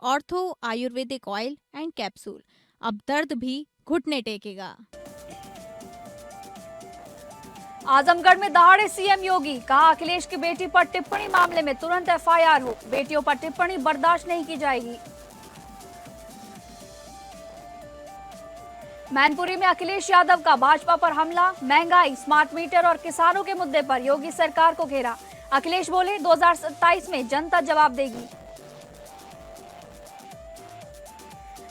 Ortho Ayurvedic oil and capsule. अब दर्द भी घुटने टेकेगा। आजमगढ़ में दहाड़े सीएम योगी, कहा अखिलेश की बेटी पर टिप्पणी मामले में तुरंत एफआईआर हो, बेटियों पर टिप्पणी बर्दाश्त नहीं की जाएगी। मैनपुरी में अखिलेश यादव का भाजपा पर हमला, महंगाई, स्मार्ट मीटर और किसानों के मुद्दे पर योगी सरकार को घेरा। अखिलेश बोले 2027 में जनता जवाब देगी।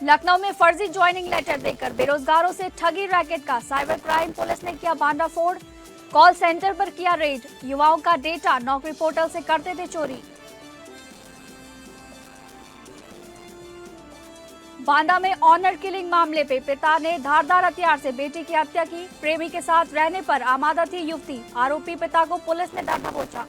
लखनऊ में फर्जी ज्वाइनिंग लेटर देकर बेरोजगारों से ठगी रैकेट का साइबर क्राइम पुलिस ने किया भांडाफोड़, कॉल सेंटर पर किया रेड, युवाओं का डेटा नौकरी पोर्टल से करते थे चोरी। बांदा में ऑनर किलिंग मामले पे पिता ने धारदार हथियार से बेटी की हत्या की, प्रेमी के साथ रहने पर आमादा थी युवती, आरोपी पिता को पुलिस ने दंड पहुंचा।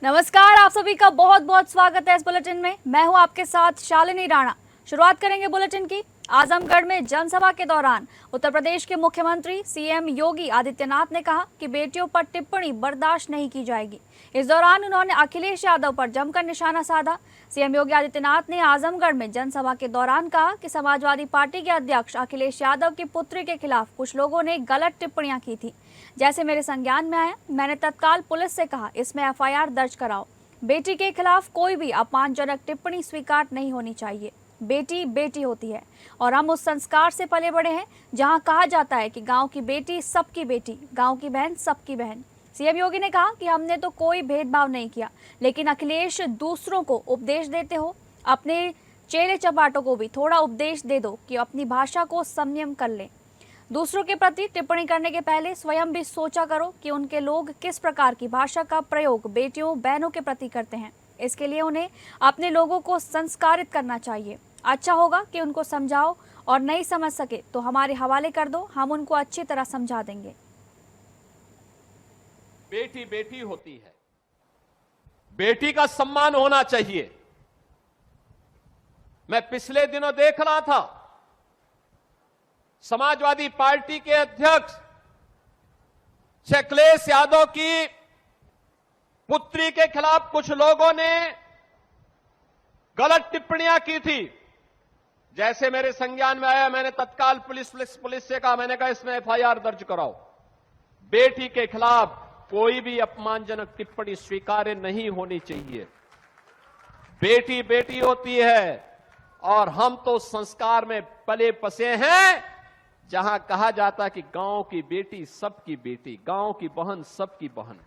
नमस्कार, आप सभी का बहुत बहुत स्वागत है इस बुलेटिन में। मैं हूं आपके साथ शालिनी राणा। शुरुआत करेंगे बुलेटिन की। आजमगढ़ में जनसभा के दौरान उत्तर प्रदेश के मुख्यमंत्री सीएम योगी आदित्यनाथ ने कहा कि बेटियों पर टिप्पणी बर्दाश्त नहीं की जाएगी। इस दौरान उन्होंने अखिलेश यादव पर जमकर निशाना साधा। सीएम योगी आदित्यनाथ ने आजमगढ़ में जनसभा के दौरान कहा कि समाजवादी पार्टी के अध्यक्ष अखिलेश यादव की पुत्री के खिलाफ कुछ लोगों ने गलत टिप्पणियां की थी। जैसे मेरे संज्ञान में आया, मैंने तत्काल पुलिस से कहा इसमें एफआईआर दर्ज कराओ। बेटी के खिलाफ कोई भी अपमानजनक टिप्पणी स्वीकार नहीं होनी चाहिए। बेटी बेटी होती है और हम उस संस्कार से पले बड़े हैं जहां कहा जाता है कि गांव की बेटी सबकी बेटी, गांव की बहन सबकी बहन। सीएम योगी ने कहा कि हमने तो कोई भेदभाव नहीं किया, लेकिन अखिलेश दूसरों को उपदेश देते हो, अपने चेले चपाटों को भी थोड़ा उपदेश दे दो कि अपनी भाषा को संयम कर लें। दूसरों के प्रति टिप्पणी करने के पहले स्वयं भी सोचा करो कि उनके लोग किस प्रकार की भाषा का प्रयोग बेटियों बहनों के प्रति करते हैं। इसके लिए उन्हें अपने लोगों को संस्कारित करना चाहिए। अच्छा होगा कि उनको समझाओ और नहीं समझ सके तो हमारे हवाले कर दो, हम उनको अच्छी तरह समझा देंगे। बेटी बेटी होती है, बेटी का सम्मान होना चाहिए। मैं पिछले दिनों देख रहा था, समाजवादी पार्टी के अध्यक्ष अखिलेश यादव की पुत्री के खिलाफ कुछ लोगों ने गलत टिप्पणियां की थी। जैसे मेरे संज्ञान में आया, मैंने तत्काल पुलिस से कहा, मैंने कहा इसमें एफआईआर दर्ज कराओ। बेटी के खिलाफ कोई भी अपमानजनक टिप्पणी स्वीकार्य नहीं होनी चाहिए। बेटी बेटी होती है और हम तो संस्कार में पले बसे हैं जहां कहा जाता कि गांव की बेटी सबकी बेटी, गांव की बहन सबकी बहन।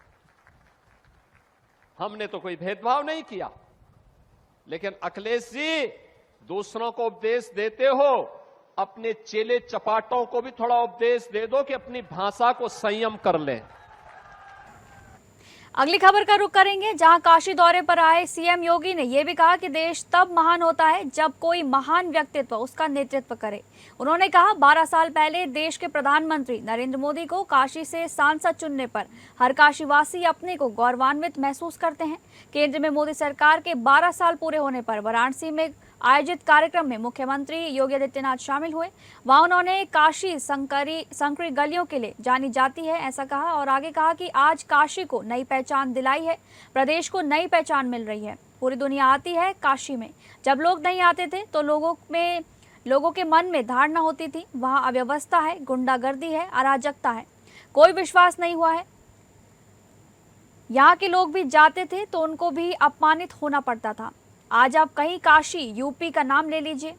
हमने तो कोई भेदभाव नहीं किया, लेकिन अखिलेश जी दूसरों को उपदेश देते हो, अपने चेले चपाटों को भी थोड़ा उपदेश दे दो कि अपनी भाषा को संयम कर लें। अगली खबर का रुख करेंगे, जहां काशी दौरे पर आए सीएम योगी ने यह भी कहा कि देश तब महान होता है जब कोई महान व्यक्तित्व उसका नेतृत्व करे। उन्होंने कहा 12 साल पहले देश के प्रधानमंत्री नरेंद्र मोदी को काशी से सांसद चुनने पर हर काशीवासी अपने को गौरवान्वित महसूस करते हैं। केंद्र में मोदी सरकार के 12 साल पूरे होने पर वाराणसी में आयोजित कार्यक्रम में मुख्यमंत्री योगी आदित्यनाथ शामिल हुए। वहां उन्होंने काशी संकरी गलियों के लिए जानी जाती है ऐसा कहा और आगे कहा कि आज काशी को नई पहचान दिलाई है, प्रदेश को नई पहचान मिल रही है। पूरी दुनिया आती है काशी में। जब लोग नहीं आते थे तो लोगों के मन में धारणा होती थी वहां अव्यवस्था है, गुंडागर्दी है, अराजकता है, कोई विश्वास नहीं हुआ है। यहाँ के लोग भी जाते थे तो उनको भी अपमानित होना पड़ता था। आज आप कहीं काशी यूपी का नाम ले लीजिए।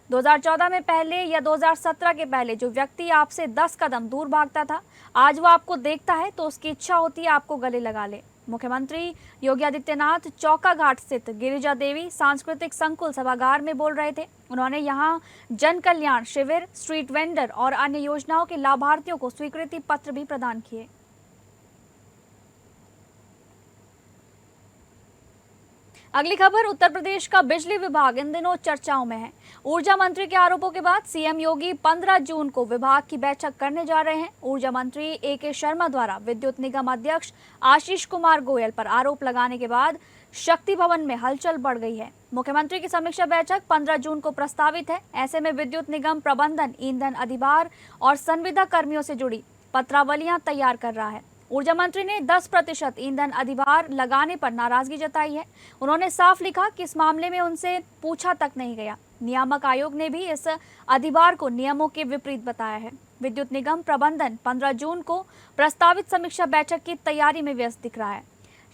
2014 में पहले या 2017 के पहले जो व्यक्ति आपसे 10 कदम दूर भागता था, आज वो आपको देखता है तो उसकी इच्छा होती है आपको गले लगा ले। मुख्यमंत्री योगी आदित्यनाथ चौका घाट स्थित गिरिजा देवी सांस्कृतिक संकुल सभागार में बोल रहे थे। उन्होंने यहां जन कल्याण शिविर, स्ट्रीट वेंडर और अन्य योजनाओं के लाभार्थियों को स्वीकृति पत्र भी प्रदान किए। अगली खबर, उत्तर प्रदेश का बिजली विभाग इन दिनों चर्चाओं में है। ऊर्जा मंत्री के आरोपों के बाद सीएम योगी 15 जून को विभाग की बैठक करने जा रहे हैं। ऊर्जा मंत्री एके शर्मा द्वारा विद्युत निगम अध्यक्ष आशीष कुमार गोयल पर आरोप लगाने के बाद शक्ति भवन में हलचल बढ़ गई है। मुख्यमंत्री की समीक्षा बैठक 15 जून को प्रस्तावित है। ऐसे में विद्युत निगम प्रबंधन ईंधन अधिभार और संविदा कर्मियों से जुड़ी पत्रावलियां तैयार कर रहा है। ऊर्जा मंत्री ने 10% ईंधन अधिभार लगाने पर नाराजगी जताई है। उन्होंने साफ लिखा कि इस मामले में उनसे पूछा तक नहीं गया। नियामक आयोग ने भी इस अधिभार को नियमों के विपरीत बताया है। विद्युत निगम प्रबंधन 15 जून को प्रस्तावित समीक्षा बैठक की तैयारी में व्यस्त दिख रहा है।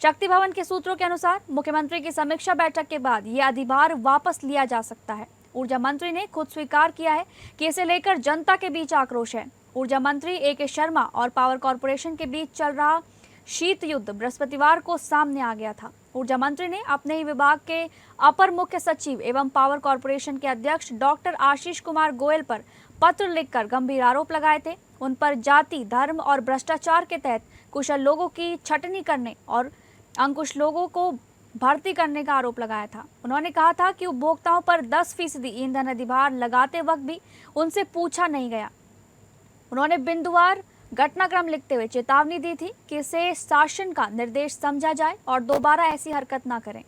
शक्ति भवन के सूत्रों के अनुसार मुख्यमंत्री की समीक्षा बैठक के बाद ये अधिभार वापस लिया जा सकता है। ऊर्जा मंत्री ने खुद स्वीकार किया है कि इसे लेकर जनता के बीच आक्रोश है। ऊर्जा मंत्री ए.के. शर्मा और पावर कॉर्पोरेशन के बीच चल रहा शीत युद्ध बृहस्पतिवार को सामने आ गया था। ऊर्जा मंत्री ने अपने ही विभाग के अपर मुख्य सचिव एवं पावर कॉर्पोरेशन के अध्यक्ष डॉक्टर आशीष कुमार गोयल पर पत्र लिखकर गंभीर आरोप लगाए थे। उन पर जाति, धर्म और भ्रष्टाचार के तहत कुशल लोगों की छटनी करने और अंकुश लोगों को भर्ती करने का आरोप लगाया था। उन्होंने कहा था कि उपभोक्ताओं पर 10% ईंधन अधिभार लगाते वक्त भी उनसे पूछा नहीं गया। उन्होंने बिंदुवार घटनाक्रम लिखते हुए चेतावनी दी थी कि इसे शासन का निर्देश समझा जाए और दोबारा ऐसी हरकत न करें।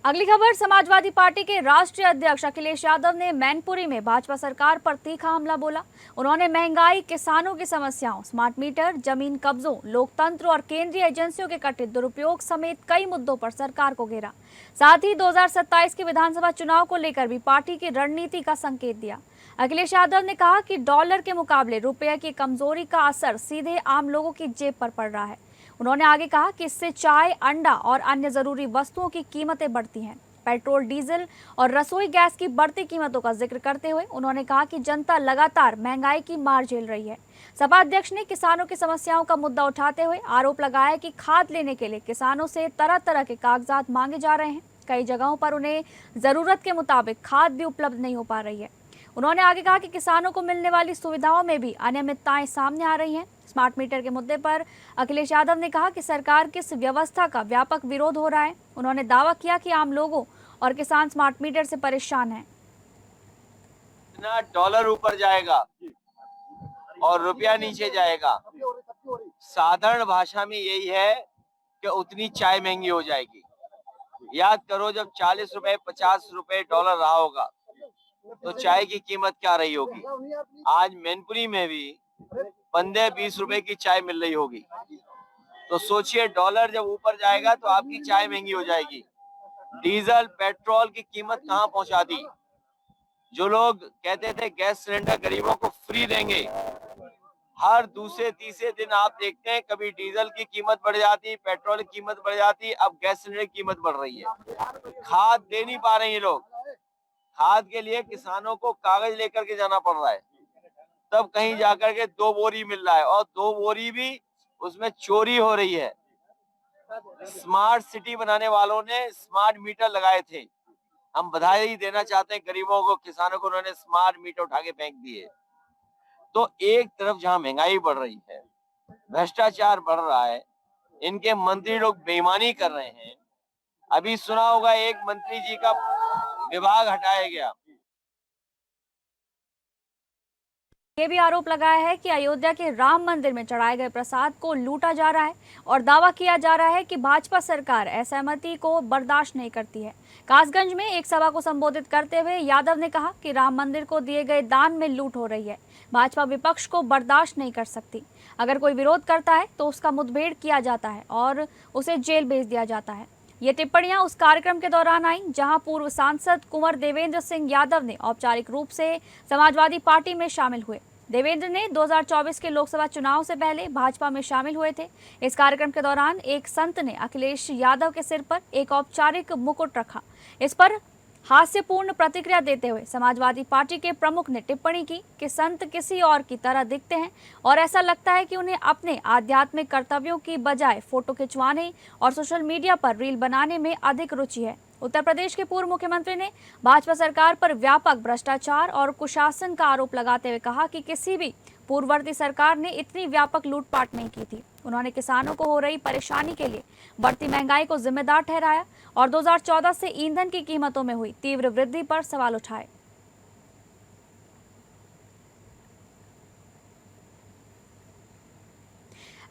अगली खबर, समाजवादी पार्टी के राष्ट्रीय अध्यक्ष अखिलेश यादव ने मैनपुरी में भाजपा सरकार पर तीखा हमला बोला। उन्होंने महंगाई, किसानों की समस्याओं, स्मार्ट मीटर, जमीन कब्जों, लोकतंत्र और केंद्रीय एजेंसियों के कथित दुरुपयोग समेत कई मुद्दों पर सरकार को घेरा। साथ ही 2027 के विधानसभा चुनाव को लेकर भी पार्टी की रणनीति का संकेत दिया। अखिलेश यादव ने कहा कि डॉलर के मुकाबले रुपये की कमजोरी का असर सीधे आम लोगों की जेब पर पड़ रहा है। उन्होंने आगे कहा कि इससे चाय, अंडा और अन्य जरूरी वस्तुओं की कीमतें बढ़ती हैं। पेट्रोल, डीजल और रसोई गैस की बढ़ती कीमतों का जिक्र करते हुए उन्होंने कहा कि जनता लगातार महंगाई की मार झेल रही है। सपा अध्यक्ष ने किसानों की समस्याओं का मुद्दा उठाते हुए आरोप लगाया कि खाद लेने के लिए किसानों से तरह तरह के कागजात मांगे जा रहे हैं। कई जगहों पर उन्हें जरूरत के मुताबिक खाद भी उपलब्ध नहीं हो पा रही है। उन्होंने आगे कहा कि किसानों को मिलने वाली सुविधाओं में भी अनियमितताएं सामने आ रही हैं। स्मार्ट मीटर के मुद्दे पर अखिलेश यादव ने कहा कि सरकार की इस व्यवस्था का व्यापक विरोध हो रहा है। उन्होंने दावा किया कि आम लोगों और किसान स्मार्ट मीटर से परेशान हैं। ना डॉलर ऊपर जाएगा और रुपया नीचे जाएगा। साधारण भाषा में यही है कि उतनी चाय महंगी हो जाएगी। याद करो, जब 40 रुपए 50 रुपए डॉलर रहा होगा तो चाय की कीमत क्या रही होगी। आज मैनपुरी में भी 15-20 रुपए की चाय मिल रही होगी। तो सोचिए, डॉलर जब ऊपर जाएगा तो आपकी चाय महंगी हो जाएगी। डीजल, पेट्रोल की कीमत कहाँ पहुंचा दी। जो लोग कहते थे गैस सिलेंडर गरीबों को फ्री देंगे, हर दूसरे तीसरे दिन आप देखते हैं कभी डीजल की कीमत बढ़ जाती, पेट्रोल की कीमत बढ़ जाती, अब गैस सिलेंडर की कीमत बढ़ रही है। खाद दे नहीं पा रहे हैं लोग। खाद के लिए किसानों को कागज लेकर के जाना पड़ रहा है, तब कहीं जाकर के 2 बोरी मिल रहा है और 2 बोरी भी उसमें चोरी हो रही है। स्मार्ट सिटी बनाने वालों ने स्मार्ट मीटर लगाए थे। हम बधाई देना चाहते हैं गरीबों को, किसानों को, उन्होंने स्मार्ट मीटर उठा के फेंक दिए। तो एक तरफ जहां महंगाई बढ़ रही है, भ्रष्टाचार बढ़ रहा है, इनके मंत्री लोग बेईमानी कर रहे हैं। अभी सुना होगा एक मंत्री जी का विभाग हटाया गया। ये भी आरोप लगाया है कि अयोध्या के राम मंदिर में चढ़ाए गए प्रसाद को लूटा जा रहा है और दावा किया जा रहा है कि भाजपा सरकार असहमति को बर्दाश्त नहीं करती है। कासगंज में एक सभा को संबोधित करते हुए यादव ने कहा कि राम मंदिर को दिए गए दान में लूट हो रही है। भाजपा विपक्ष को बर्दाश्त नहीं कर सकती। अगर कोई विरोध करता है तो उसका मुठभेड़ किया जाता है और उसे जेल भेज दिया जाता है। ये टिप्पणियां उस कार्यक्रम के दौरान आई जहां पूर्व सांसद कुंवर देवेंद्र सिंह यादव ने औपचारिक रूप से समाजवादी पार्टी में शामिल हुए। देवेंद्र ने 2024 के लोकसभा चुनाव से पहले भाजपा में शामिल हुए थे। इस कार्यक्रम के दौरान एक संत ने अखिलेश यादव के सिर पर एक औपचारिक मुकुट रखा। इस पर हास्यपूर्ण प्रतिक्रिया देते हुए समाजवादी पार्टी के प्रमुख ने टिप्पणी की कि संत किसी और की तरह दिखते हैं और ऐसा लगता है कि उन्हें अपने आध्यात्मिक कर्तव्यों की बजाय फोटो खिंचवाने और सोशल मीडिया पर रील बनाने में अधिक रुचि है। उत्तर प्रदेश के पूर्व मुख्यमंत्री ने भाजपा सरकार पर व्यापक भ्रष्टाचार और कुशासन का आरोप लगाते हुए कहा कि किसी भी पूर्ववर्ती सरकार ने इतनी व्यापक लूटपाट नहीं की थी। उन्होंने किसानों को हो रही परेशानी के लिए बढ़ती महंगाई को जिम्मेदार ठहराया और 2014 से ईंधन की कीमतों में हुई तीव्र वृद्धि पर सवाल उठाए।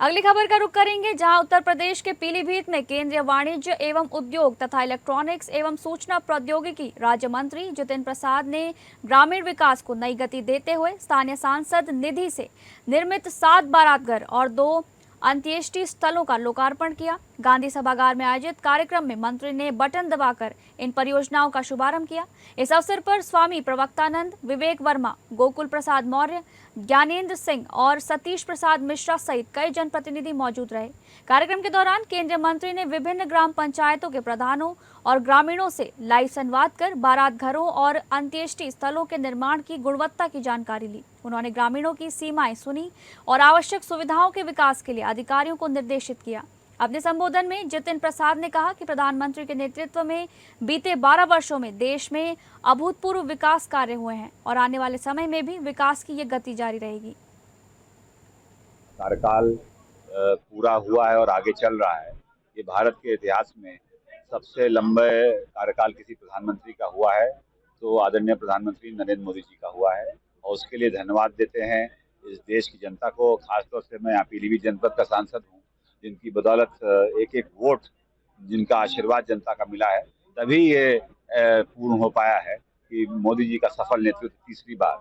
अगली खबर का रुख करेंगे, जहां उत्तर प्रदेश के पीलीभीत में केंद्रीय वाणिज्य एवं उद्योग तथा इलेक्ट्रॉनिक्स एवं सूचना प्रौद्योगिकी राज्य मंत्री जितिन प्रसाद ने ग्रामीण विकास को नई गति देते हुए स्थानीय सांसद निधि से निर्मित 7 बारात घर और 2 अंत्येष्टि स्थलों का लोकार्पण किया। गांधी सभागार में आयोजित कार्यक्रम में मंत्री ने बटन दबाकर इन परियोजनाओं का शुभारंभ किया। इस अवसर पर स्वामी प्रवक्तानंद, विवेक वर्मा, गोकुल प्रसाद मौर्य, ज्ञानेंद्र सिंह और सतीश प्रसाद मिश्रा सहित कई जनप्रतिनिधि मौजूद रहे। कार्यक्रम के दौरान केंद्रीय मंत्री ने विभिन्न ग्राम पंचायतों के प्रधानों और ग्रामीणों से लाइव संवाद कर बारात घरों और अंत्येष्टि स्थलों के निर्माण की गुणवत्ता की जानकारी ली। उन्होंने ग्रामीणों की सीमाएं सुनी और आवश्यक सुविधाओं के विकास के लिए अधिकारियों को निर्देशित किया। अपने संबोधन में जितिन प्रसाद ने कहा कि प्रधानमंत्री के नेतृत्व में बीते 12 वर्षों में देश में अभूतपूर्व विकास कार्य हुए हैं और आने वाले समय में भी विकास की ये गति जारी रहेगी। कार्यकाल पूरा हुआ है और आगे चल रहा है। ये भारत के इतिहास में सबसे लंबे कार्यकाल किसी प्रधानमंत्री का हुआ है तो आदरणीय प्रधानमंत्री नरेंद्र मोदी जी का हुआ है, और उसके लिए धन्यवाद देते हैं इस देश की जनता को। खासतौर से मैं यहाँ पीलीभीत जनपद का सांसद हूँ, जिनकी बदौलत एक एक वोट, जिनका आशीर्वाद जनता का मिला है, तभी ये पूर्ण हो पाया है कि मोदी जी का सफल नेतृत्व तीसरी बार।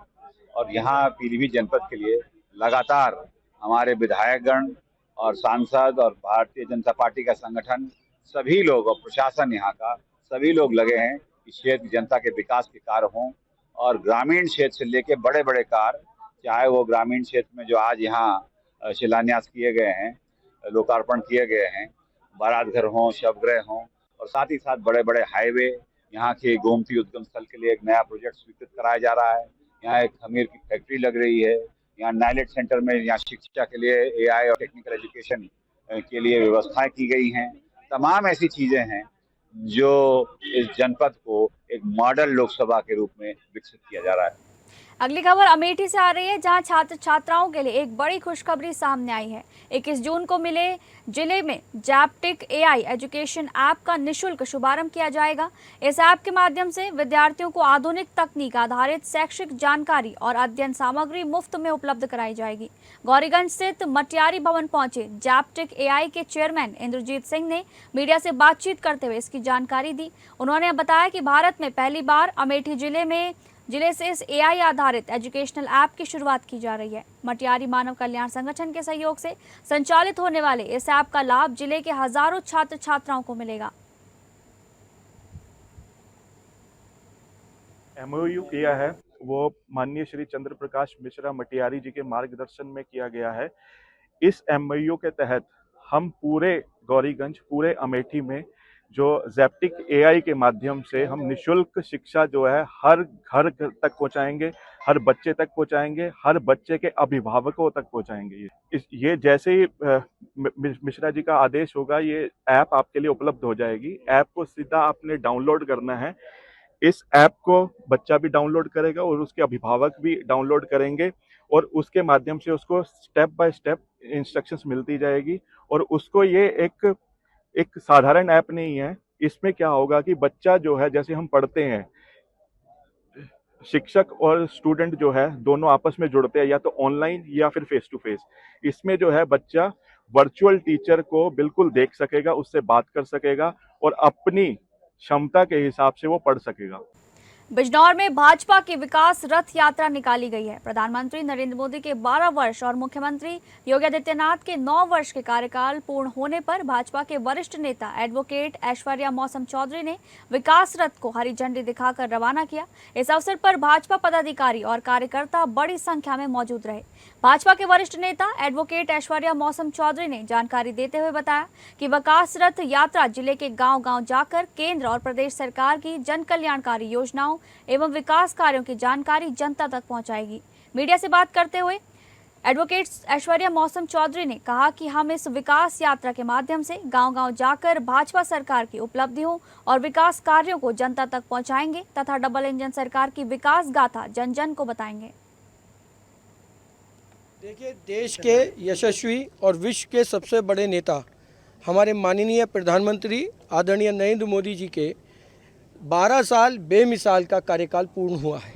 और यहाँ पीलीभीत जनपद के लिए लगातार हमारे विधायकगण और सांसद और भारतीय जनता पार्टी का संगठन, सभी लोग और प्रशासन यहाँ का सभी लोग लगे हैं कि क्षेत्र की जनता के विकास के कार्य हों, और ग्रामीण क्षेत्र से लेके बड़े बड़े कार्य, चाहे वो ग्रामीण क्षेत्र में जो आज यहाँ शिलान्यास किए गए हैं, लोकार्पण किए गए हैं, बारात घर हों, शवगृह हों, और साथ ही साथ बड़े बड़े हाईवे, यहाँ के गोमती उद्गम स्थल के लिए एक नया प्रोजेक्ट स्वीकृत कराया जा रहा है। यहाँ एक खमीर की फैक्ट्री लग रही है। यहाँ नाइलेट सेंटर में यहाँ शिक्षा के लिए AI और टेक्निकल एजुकेशन के लिए व्यवस्थाएं की गई हैं। तमाम ऐसी चीजें हैं जो इस जनपद को एक मॉडल लोकसभा के रूप में विकसित किया जा रहा है। अगली खबर अमेठी से आ रही है, जहां छात्र छात्राओं के लिए एक बड़ी खुशखबरी सामने आई है। 21 जून को जिले में जैप्टिक AI एजुकेशन ऐप का निःशुल्क शुभारंभ किया जाएगा। इस ऐप के माध्यम से विद्यार्थियों को आधुनिक तकनीक आधारित शैक्षिक जानकारी और अध्ययन सामग्री मुफ्त में उपलब्ध कराई जाएगी। गौरीगंज स्थित मटियारी भवन पहुंचे जैप्टिक AI के चेयरमैन इंद्रजीत सिंह ने मीडिया से बातचीत करते हुए इसकी जानकारी दी। उन्होंने बताया कि भारत में पहली बार अमेठी जिले से इस AI आधारित एजुकेशनल ऐप की शुरुआत की जा रही है। मटियारी मानव कल्याण संगठन के सहयोग से संचालित होने वाले इस ऐप का लाभ जिले के हजारों छात्र छात्राओं को मिलेगा। MOU किया है वो माननीय श्री चंद्र प्रकाश मिश्रा मटियारी जी के मार्गदर्शन में किया गया है। इस MOU के तहत हम पूरे गौरीगंज, पूरे अमेठी में जो जैप्टिक AI के माध्यम से हम निशुल्क शिक्षा जो है हर घर तक पहुंचाएंगे, हर बच्चे तक पहुंचाएंगे, हर बच्चे के अभिभावकों तक पहुंचाएंगे। ये जैसे ही मिश्रा जी का आदेश होगा, ये ऐप आपके लिए उपलब्ध हो जाएगी। ऐप को सीधा आपने डाउनलोड करना है। इस ऐप को बच्चा भी डाउनलोड करेगा और उसके अभिभावक भी डाउनलोड करेंगे, और उसके माध्यम से उसको स्टेप बाय स्टेप इंस्ट्रक्शंस मिलती जाएगी। और उसको ये एक साधारण ऐप नहीं है। इसमें क्या होगा कि बच्चा जो है, जैसे हम पढ़ते हैं, शिक्षक और स्टूडेंट जो है दोनों आपस में जुड़ते हैं, या तो ऑनलाइन या फिर फेस टू फेस। इसमें जो है बच्चा वर्चुअल टीचर को बिल्कुल देख सकेगा, उससे बात कर सकेगा और अपनी क्षमता के हिसाब से वो पढ़ सकेगा। बिजनौर में भाजपा की विकास रथ यात्रा निकाली गई है। प्रधानमंत्री नरेंद्र मोदी के 12 वर्ष और मुख्यमंत्री योगी आदित्यनाथ के 9 वर्ष के कार्यकाल पूर्ण होने पर भाजपा के वरिष्ठ नेता एडवोकेट ऐश्वर्या मौसम चौधरी ने विकास रथ को हरी झंडी दिखाकर रवाना किया। इस अवसर पर भाजपा पदाधिकारी और कार्यकर्ता बड़ी संख्या में मौजूद रहे। भाजपा के वरिष्ठ नेता एडवोकेट ऐश्वर्या मौसम चौधरी ने जानकारी देते हुए बताया कि विकास रथ यात्रा जिले के गांव-गांव जाकर केंद्र और प्रदेश सरकार की जन कल्याणकारी योजनाओं एवं विकास कार्यों की जानकारी जनता तक पहुंचाएगी। मीडिया से बात करते हुए एडवोकेट ऐश्वर्या मौसम चौधरी ने कहा कि हम इस विकास यात्रा के माध्यम से गांव-गांव जाकर भाजपा सरकार की उपलब्धियों और विकास कार्यों को जनता तक पहुंचाएंगे तथा डबल इंजन सरकार की विकास गाथा जन जन को बताएंगे। देखिए, देश के यशस्वी और विश्व के सबसे बड़े नेता हमारे माननीय प्रधानमंत्री आदरणीय नरेंद्र मोदी जी के 12 साल बेमिसाल का कार्यकाल पूर्ण हुआ है।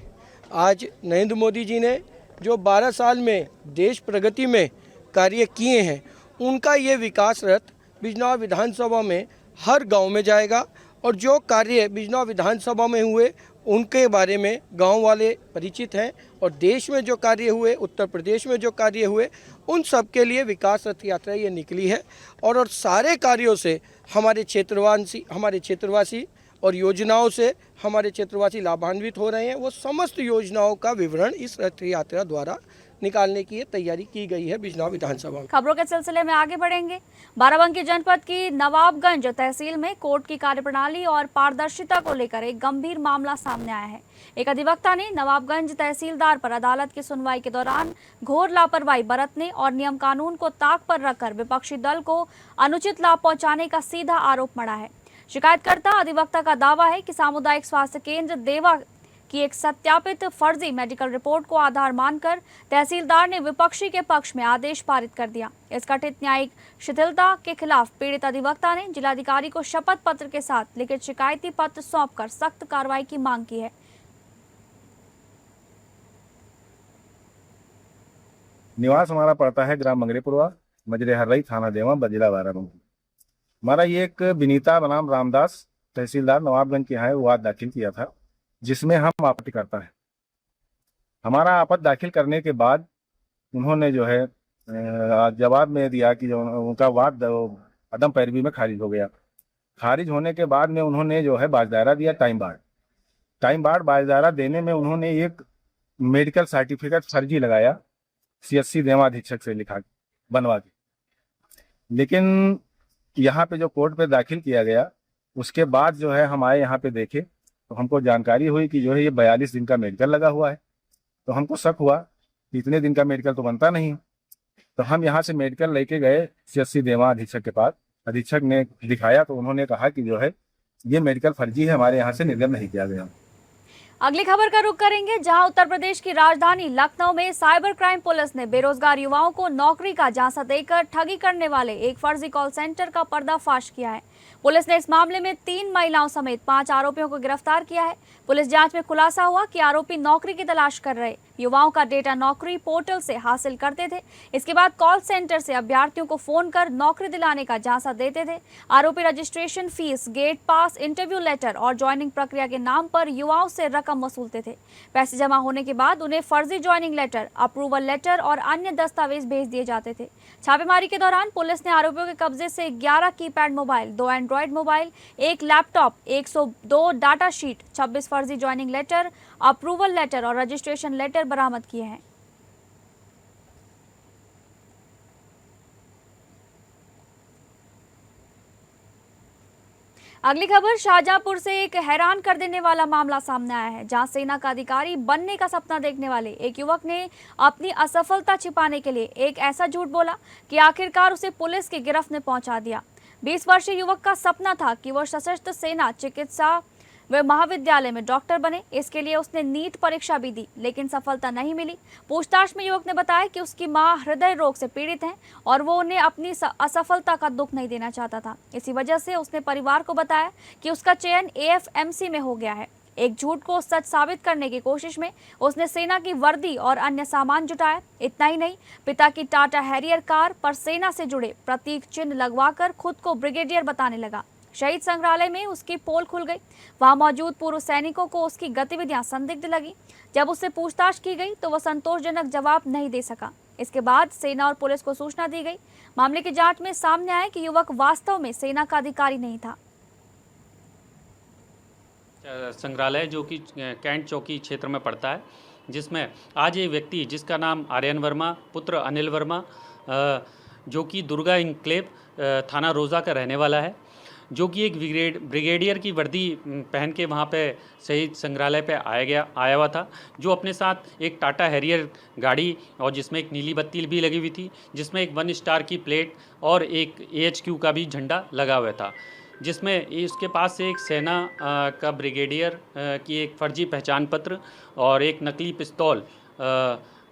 आज नरेंद्र मोदी जी ने जो 12 साल में देश प्रगति में कार्य किए हैं, उनका ये विकास रथ बिजनौर विधानसभा में हर गांव में जाएगा और जो कार्य बिजनौर विधानसभा में हुए उनके बारे में गांव वाले परिचित हैं और देश में जो कार्य हुए, उत्तर प्रदेश में जो कार्य हुए, उन सब के लिए विकास रथ यात्रा ये निकली है। और सारे कार्यों से हमारे क्षेत्रवासी और योजनाओं से हमारे क्षेत्रवासी लाभान्वित हो रहे हैं। वो समस्त योजनाओं का विवरण इस रथ यात्रा द्वारा निकालने की तैयारी की गई है बिजनौर विधानसभा में। खबरों के सिलसिले में आगे बढ़ेंगे। बाराबंकी जनपद की नवाबगंज तहसील में कोर्ट की कार्यप्रणाली और पारदर्शिता को लेकर एक गंभीर मामला सामने आया है। एक अधिवक्ता ने नवाबगंज तहसीलदार पर अदालत की सुनवाई के दौरान घोर लापरवाही बरतने और नियम कानून को ताक पर रखकर विपक्षी दल को अनुचित लाभ पहुंचाने का सीधा आरोप मढ़ा है। शिकायतकर्ता अधिवक्ता का दावा है कि सामुदायिक स्वास्थ्य केंद्र देवा की एक सत्यापित फर्जी मेडिकल रिपोर्ट को आधार मानकर तहसीलदार ने विपक्षी के पक्ष में आदेश पारित कर दिया। इस कथित न्यायिक शिथिलता के खिलाफ पीड़ित अधिवक्ता ने जिलाधिकारी को शपथ पत्र के साथ लिखित शिकायती पत्र सौंपकर सख्त कार्रवाई की मांग की है। निवास हमारा पड़ता है ग्राम मंगरेपुरवा, मजरे हर्रई, थाना देवा, जिला बाराबंकी। हमारा ये एक विनीता बनाम रामदास तहसीलदार नवाबगंज के यहाँ है, वाद दाखिल किया था जिसमें हम आपत्ति करता है। हमारा आपत्ति दाखिल करने के बाद उन्होंने जो है जवाब में दिया कि जो उनका वाद अदम पैरवी में खारिज हो गया। खारिज होने के बाद में उन्होंने जो है बाजदारा दिया, टाइम बार्ड बाजदारा देने में उन्होंने एक मेडिकल सर्टिफिकेट फर्जी लगाया, CSC देवा अधीक्षक से लिखा बनवा के। लेकिन यहाँ पे जो कोर्ट पे दाखिल किया गया उसके बाद जो है हम आए यहाँ पे देखे तो हमको जानकारी हुई कि जो है ये 42 दिन का मेडिकल लगा हुआ है। तो हमको शक हुआ कि इतने दिन का मेडिकल तो बनता नहीं। तो हम यहाँ से मेडिकल लेके गए CSC देवा अधीक्षक के पास। अधीक्षक ने दिखाया तो उन्होंने कहा कि जो है ये मेडिकल फर्जी है, हमारे यहाँ से निर्गत नहीं किया गया। अगली खबर का रुख करेंगे, जहां उत्तर प्रदेश की राजधानी लखनऊ में साइबर क्राइम पुलिस ने बेरोजगार युवाओं को नौकरी का झांसा देकर ठगी करने वाले एक फर्जी कॉल सेंटर का पर्दाफाश किया है। पुलिस ने इस मामले में 3 महिलाओं समेत 5 आरोपियों को गिरफ्तार किया है। पुलिस जांच में खुलासा हुआ कि आरोपी नौकरी की तलाश कर रहे युवाओं का डेटा नौकरी पोर्टल से हासिल करते थे। इसके बाद कॉल सेंटर से अभ्यर्थियों को फोन कर नौकरी दिलाने का झांसा देते थे। आरोपी रजिस्ट्रेशन फीस, गेट पास, इंटरव्यू लेटर और ज्वाइनिंग प्रक्रिया के नाम पर युवाओं से रकम वसूलते थे। पैसे जमा होने के बाद उन्हें फर्जी ज्वाइनिंग लेटर, अप्रूवल लेटर और अन्य दस्तावेज भेज दिए जाते थे। छापेमारी के दौरान पुलिस ने आरोपियों के कब्जे से 11 keypad mobile, 2 Android mobile, 1 laptop, 102 data sheet, 26 फर्जी ज्वाइनिंग लेटर, अप्रूवल लेटर और रजिस्ट्रेशन लेटर बरामद किए हैं। अगली खबर शाहजहांपुर से एक हैरान कर देने वाला मामला सामने आया है, जहां सेना का अधिकारी बनने का सपना देखने वाले एक युवक ने अपनी असफलता छिपाने के लिए एक ऐसा झूठ बोला कि आखिरकार उसे पुलिस की गिरफ्त में पहुंचा दिया। 20 वर्षीय युवक का सपना था कि वह सशस्त्र सेना चिकित्सा वे महाविद्यालय में डॉक्टर बने। इसके लिए उसने नीट परीक्षा भी दी, लेकिन सफलता नहीं मिली। पूछताछ में युवक ने बताया कि उसकी मां हृदय रोग से पीड़ित हैं और वो उन्हें अपनी असफलता का दुख नहीं देना चाहता था। इसी वजह से उसने परिवार को बताया कि उसका चयन AFMC में हो गया है। एक झूठ को सच साबित करने की कोशिश में उसने सेना की वर्दी और अन्य सामान जुटाया। इतना ही नहीं, पिता की टाटा हैरियर कार पर सेना से जुड़े प्रतीक चिन्ह लगवाकर खुद को ब्रिगेडियर बताने लगा। शहीद संग्रहालय में उसकी पोल खुल गई। वहां मौजूद पूर्व सैनिकों को उसकी गतिविधियां संदिग्ध लगी। जब उससे पूछताछ की गई तो वह संतोषजनक जवाब नहीं दे सका। इसके बाद सेना और पुलिस को सूचना दी गई। मामले की जांच में सामने आया कि युवक वास्तव में सेना का अधिकारी नहीं था। संग्रहालय जो कि कैंट चौकी क्षेत्र में पड़ता है, जिसमें आज ये व्यक्ति जिसका नाम आर्यन वर्मा पुत्र अनिल वर्मा, जो कि दुर्गा इंक्लेव थाना रोजा का रहने वाला है, जो कि एक ब्रिगेडियर की वर्दी पहन के वहाँ पे शहीद संग्रहालय पे आया हुआ था, जो अपने साथ एक टाटा हैरियर गाड़ी और जिसमें एक नीली बत्ती भी लगी हुई थी, जिसमें एक 1 स्टार की प्लेट और एक AHQ का भी झंडा लगा हुआ था, जिसमें इसके पास से एक सेना का ब्रिगेडियर की एक फर्जी पहचान पत्र और एक नकली पिस्तौल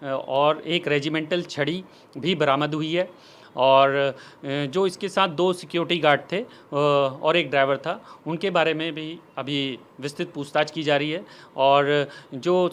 और एक रेजिमेंटल छड़ी भी बरामद हुई है। और जो इसके साथ 2 सिक्योरिटी गार्ड थे और एक ड्राइवर था, उनके बारे में भी अभी विस्तृत पूछताछ की जा रही है। और जो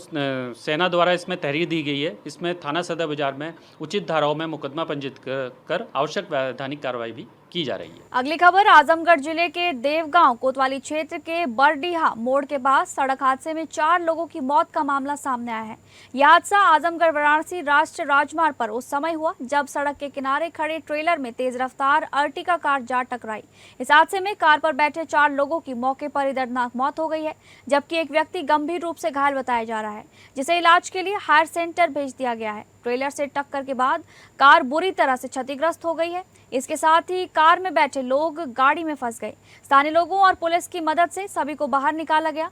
सेना द्वारा इसमें तहरीर दी गई है, इसमें थाना सदर बाजार में उचित धाराओं में मुकदमा पंजीकृत कर आवश्यक वैधानिक कार्रवाई भी की जा रही है। अगली खबर आजमगढ़ जिले के देवगांव कोतवाली क्षेत्र के बरडीहा मोड़ के पास सड़क हादसे में 4 लोगों की मौत का मामला सामने आया है। यह हादसा आजमगढ़ वाराणसी राष्ट्रीय राजमार्ग पर उस समय हुआ जब सड़क के किनारे खड़े ट्रेलर में तेज रफ्तार अर्टिगा कार जा टकराई। इस हादसे में कार पर बैठे 4 लोगों की मौके पर ही दर्दनाक मौत हो गई है, जबकि एक व्यक्ति गंभीर रूप से घायल बताया जा रहा है, जिसे इलाज के लिए हायर सेंटर भेज दिया गया है। ट्रेलर से टक्कर के बाद कार बुरी तरह से क्षतिग्रस्त हो गई है। इसके साथ ही कार में बैठे लोग गाड़ी में फंस गए। स्थानीय लोगों और पुलिस की मदद से सभी को बाहर निकाला गया।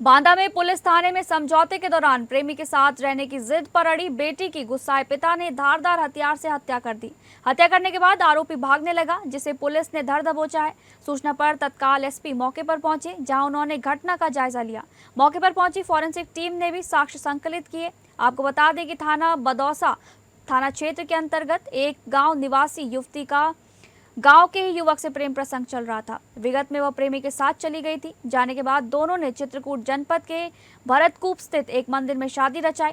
बांदा में पुलिस थाने में समझौते के दौरान प्रेमी के साथ रहने की जिद पर अड़ी बेटी की गुस्साए पिता ने धारदार हथियार से हत्या कर दी। हत्या करने के बाद आरोपी भागने लगा, जिसे पुलिस ने धर दबोचा है। सूचना पर तत्काल एसपी मौके पर पहुंचे, जहां उन्होंने घटना का जायजा लिया। मौके पर पहुंची फॉरेंसिक टीम ने भी साक्ष्य संकलित किए। आपको बता दें कि थाना बदौसा थाना क्षेत्र के अंतर्गत एक गाँव निवासी युवती का गांव के ही युवक से प्रेम प्रसंग चल रहा था। विगत में वह प्रेमी के साथ चली गई थी। जाने के बाद दोनों ने चित्रकूट जनपद के भरतकूप स्थित एक मंदिर में शादी रचाई।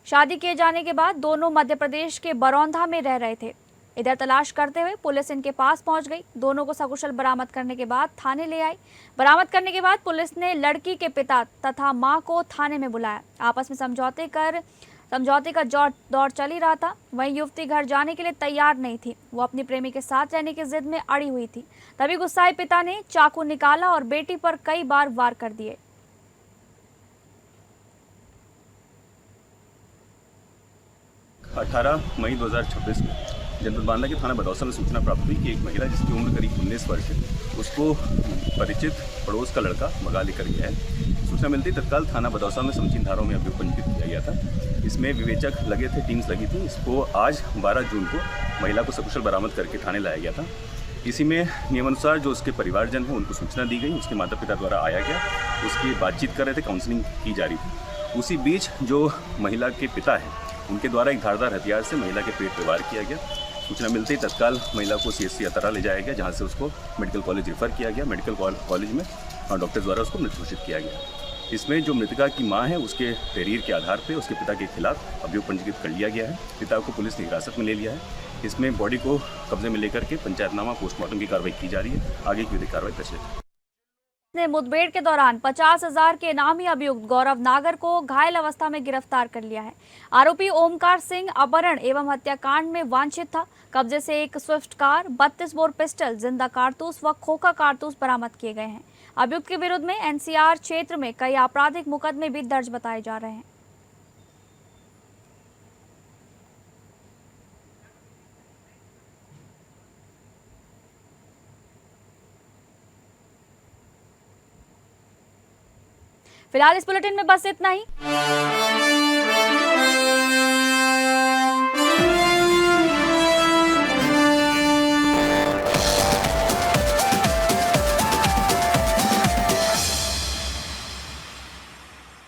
शादी किए जाने के बाद दोनों मध्य प्रदेश के बरौंधा में रह रहे थे। इधर तलाश करते हुए पुलिस इनके पास पहुंच गई। दोनों को सकुशल बरामद करने के बाद थाने ले आई। बरामद करने के बाद पुलिस ने लड़की के पिता तथा मां को थाने में बुलाया। आपस में समझौते का दौर चल ही रहा था। वहीं युवती घर जाने के लिए तैयार नहीं थी। वो अपनी प्रेमी के साथ रहने की जिद में अड़ी हुई थी। तभी गुस्साए पिता ने चाकू निकाला और बेटी पर कई बार वार कर दिए। 18 मई 2026 में जनपद बांदा के थाना बदौसा में सूचना प्राप्त हुई कि एक महिला जिसकी उम्र करीब 19 वर्ष है, उसको परिचित पड़ोस का लड़का भगा लेकर गया है। सूचना मिलती तत्काल थाना बदौसा में समुचित धाराओं में अभियोग पंजीकृत किया गया था। इसमें विवेचक लगे थे, टीम्स लगी थी। इसको आज 12 जून को महिला को सकुशल बरामद करके थाने लाया गया था। इसी में नियमानुसार जो उसके परिवारजन हैं उनको सूचना दी गई। उसके माता पिता द्वारा आया गया, उसकी बातचीत कर रहे थे, काउंसलिंग की जा रही थी। उसी बीच जो महिला के पिता हैं उनके द्वारा एक धारदार हथियार से महिला के पेट पर वार किया गया। सूचना मिलते ही तत्काल महिला को CHC अतरा ले जाया गया, जहां से उसको मेडिकल कॉलेज रेफर किया गया। मेडिकल कॉलेज में डॉक्टर द्वारा उसको मृत घोषित किया गया। इसमें जो मृतका की मां है उसके तहरीर के आधार पर उसके पिता के खिलाफ अभियोग पंजीकृत कर लिया गया है। पिता को पुलिस ने हिरासत में ले लिया है। इसमें बॉडी को कब्जे में लेकर के पंचायतनामा पोस्टमार्टम की कार्रवाई की जा रही है। आगे की विधिक कार्रवाई प्रचलित ने मुठभेड़ के दौरान 50,000 के इनामी अभियुक्त गौरव नागर को घायल अवस्था में गिरफ्तार कर लिया है। आरोपी ओमकार सिंह अपहरण एवं हत्याकांड में वांछित था। कब्जे से एक स्विफ्ट कार, 32 बोर पिस्टल, जिंदा कारतूस व खोखा कारतूस बरामद किए गए हैं। अभियुक्त के विरुद्ध में NCR क्षेत्र में कई आपराधिक मुकदमे भी दर्ज बताए जा रहे हैं। फिलहाल इस बुलेटिन में बस इतना ही।